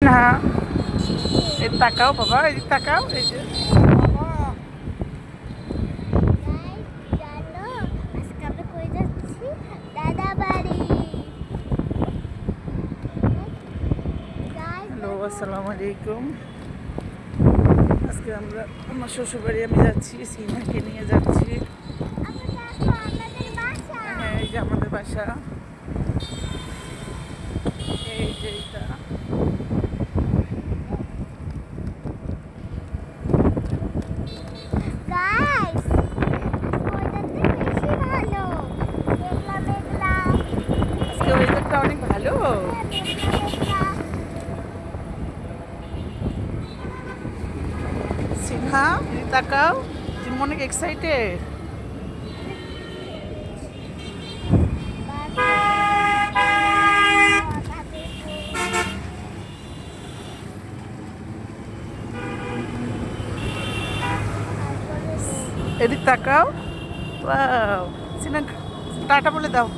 সিনহা, এই তাকাও বাবা, এই তাকাও, এই যে হ্যালো, আসসালামু আলাইকুম। আজকে আমরা আমার শ্বশুরবাড়ি আমি যাচ্ছি, সিনহাকে নিয়ে যাচ্ছি। হ্যাঁ, এই যে আমাদের বাসা, এই যে এটা। আজকে ওয়েদারটা অনেক ভালো। সিনহা, এই তাকাও, তুমি অনেক এক্সাইটেড। এদিক তাকাও। ওয়াও, সিনহা টাটা বলে দাও।